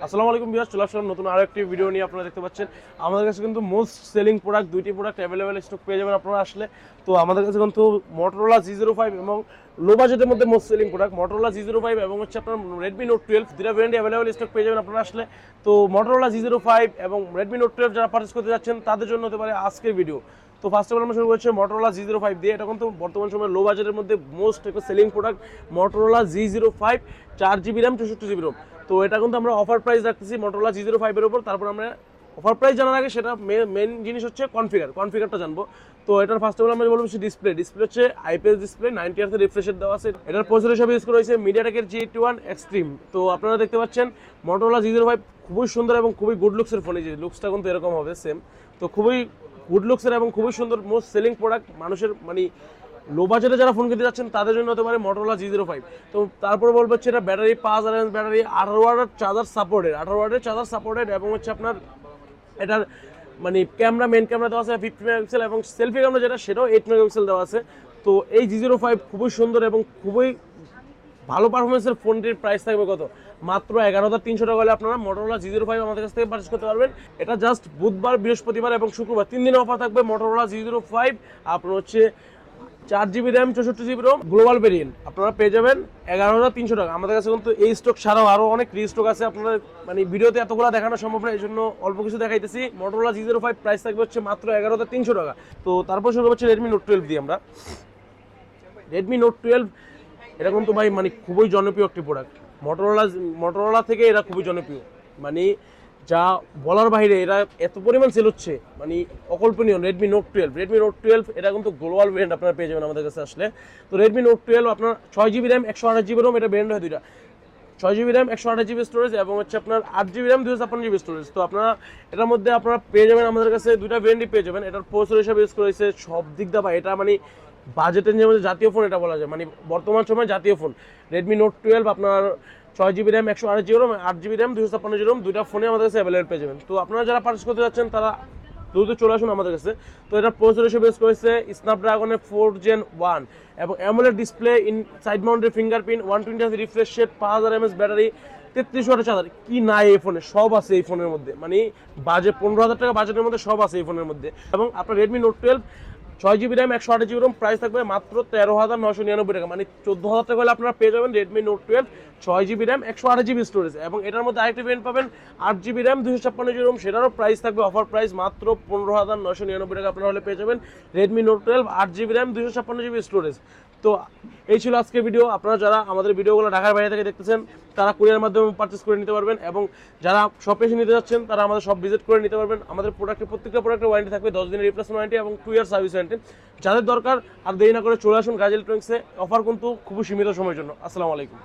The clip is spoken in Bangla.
আসসালামু আলাইকুম ভিউয়ার্স, চলে আসলাম নতুন আরো একটি ভিডিও নিয়ে। আপনারা দেখতে পাচ্ছেন আমাদের কাছে কিন্তু মোস্ট সেলিং প্রোডাক্ট দুইটি প্রোডাক্ট অ্যাভেলেবেল স্টক পেয়ে যাবেন আপনারা আসলে। তো আমাদের কাছে কিন্তু Motorola G05 এবং লো বাজেটের মধ্যে most selling product Motorola G05 এবং হচ্ছে আপনার Redmi Note 12 দুটো ভেরিয়েন্ট অ্যাভেলেবেল স্টক পেয়ে যাবেন আপনারা আসলে। তো Motorola G05 এবং Redmi Note 12 যারা পারচেজ করতে যাচ্ছেন তাদের জন্য হতে পারে আজকের ভিডিও। তো ফার্স্ট অফ অল আমরা শুরু করছি Motorola G05 দিয়ে। এটা কিন্তু বর্তমান সময়ে লো বাজেটের মধ্যে মোস্ট একটা selling product Motorola G05, 4GB RAM 64GB ROM। তো এটা কিন্তু আমরা অফার প্রাইস রাখতেছি Motorola G05 এর উপর। তারপর আমরা অফার প্রাইস জানার আগে সেটা মেন জিনিস হচ্ছে কনফিগারটা জানবো। তো এটার ফার্স্ট অফ অল আমরা বলবো ডিসপ্লে হচ্ছে IPS display, 90 hertz refresh rate দেওয়া আছে। এটার প্রসেসর হিসেবে ইউজ করা হয়েছে MediaTek G81 Extreme। তো আপনারা দেখতে পাচ্ছেন Motorola G05 খুবই সুন্দর এবং খুবই গুড লুকসের ফোন। এই যে লুকসটা কিন্তু এরকম হবে সেম। তো খুবই গুড লুকসের এবং খুবই সুন্দর মোস্ট সেলিং প্রোডাক্ট মানুষের মানে লো বাজেটে যারা ফোন কিনতে যাচ্ছেন তাদের জন্য হতে পারে Motorola G05। তো তারপর বলবো হচ্ছে এটা ব্যাটারি 5000 mAh ব্যাটারি, 18 ওয়াটের চার্জার সাপোর্টেড এবং হচ্ছে আপনার এটার মানে ক্যামেরা মেন ক্যামেরা দেওয়া আছে 50 মেগাপিক্সেল এবং সেলফি ক্যামেরা যেটা সেটাও 8 মেগাপিক্সেল দেওয়া আছে। তো এই G05 খুবই সুন্দর এবং খুবই ভালো পারফরমেন্সের ফোনটির প্রাইস থাকবে কত? মাত্র 11,300 টাকা হলে আপনারা Motorola G05 আমাদের কাছ থেকে পারচেজ করতে পারবেন। এটা জাস্ট বুধবার, বৃহস্পতিবার এবং শুক্রবার 3 দিনে অফার থাকবে Motorola G05। আপনার হচ্ছে 4GB RAM 64GB ROM global variant আপনারা পেয়ে যাবেন 11,300 টাকা। আমাদের কাছে কিন্তু এই স্টক ছাড়াও আরও অনেক রিস্টক আছে। আপনারা মানে ভিডিওতে এতগুলো দেখানো সম্ভব না, এই জন্য অল্প কিছু দেখাইতেছি। Motorola G05 প্রাইস থাকবে হচ্ছে মাত্র 11,300 টাকা। তো তারপর শুরু হচ্ছে Redmi Note 12 দিয়ে। আমরা Redmi Note 12 এটা কিন্তু ভাই মানে খুবই জনপ্রিয় একটি প্রোডাক্ট। Motorola থেকে এরা খুবই জনপ্রিয়, মানে যা বলার বাইরে। এরা এত পরিমাণ সেল হচ্ছে মানে অকল্পনীয়। Redmi Note 12 এটা কিন্তু গ্লোবাল ভেরিয়েন্ট আপনারা পেয়ে যাবেন আমাদের কাছে আসলে। তো Redmi Note 12 আপনার 6GB RAM 128GB ROM, এটা ভেরিয়েন্ট হয় দুইটা, 6GB RAM 128GB স্টোরেজ এবং হচ্ছে আপনার 8GB RAM 256GB স্টোরেজ। তো আপনারা এটার মধ্যে আপনারা পেয়ে যাবেন আমাদের কাছে দুইটা ভেরিয়েন্টই পেয়ে যাবেন। এটার প্রসেসর হিসাবে ইউজ করা হয়েছে সব দিক দা ভাই এটা মানে বাজেটের মধ্যে জাতীয় ফোন এটা বলা যায়, মানে বর্তমান সময় জাতীয় ফোন। Redmi Note 12 আপনার 6GB RAM 128GB ROM, 8GB RAM 256GB ROM দুইটা ফোনে আমাদের কাছে অ্যাভেলেবল পেয়ে যাবেন। তো আপনারা যারা পারচেজ করতে যাচ্ছেন তারা দ্রুত চলে আসুন আমাদের কাছে। তো এটা প্রসেসর হিসেবে ইউজ করেছে স্ন্যাপড্রাগনের 4 Gen 1 এবং AMOLED display, in side mounted fingerprint, 120 Hz refresh rate, 5000 mAh battery, 33 ওয়াটের চার্জার। কি নাই এই ফোনে? সব আছে এই ফোনের মধ্যে, মানে বাজেট 15,000 টাকা বাজেটের মধ্যে সব আছে এই ফোনের মধ্যে। এবং আপনার Redmi Note 12 6GB RAM 128GB ROM price থাকবে মাত্র 13,999 টাকা, মানে 14,000 টাকা হলে আপনারা পেয়ে যাবেন Redmi Note 12 6GB RAM 128GB storage. এবং এটার মধ্যে আরেকটি ভেরিয়েন্ট পাবেন 8GB RAM 256GB ROM, সেটারও প্রাইস থাকবে অফার প্রাইস মাত্র 15,999 টাকা আপনারা হলে পেয়ে যাবেন Redmi Note 12 8GB RAM 256GB storage. তো এই ছিল আজকের ভিডিও। আপনারা যারা আমাদের ভিডিওগুলো ঢাকার বাইরে থেকে দেখতেছেন তারা কুরিয়ার মাধ্যমে পারচেজ করে নিতে পারবেন এবং যারা শপে এসে নিতে যাচ্ছেন তারা আমাদের শপ ভিজিট করে নিতে পারবেন। আমাদের প্রত্যেকটা প্রোডাক্টের ওয়ারেন্টি থাকবে 10 দিনের রিপ্লেসমেন্ট ওয়ারেন্টি এবং 2 ইয়ার সার্ভিস ওয়ারেন্টি। যাদের দরকার আর দেরি না করে চলে আসুন গাজী ইলেকট্রনিক্সে। অফার কিন্তু খুবই সীমিত সময়ের জন্য। আসসালামু আলাইকুম।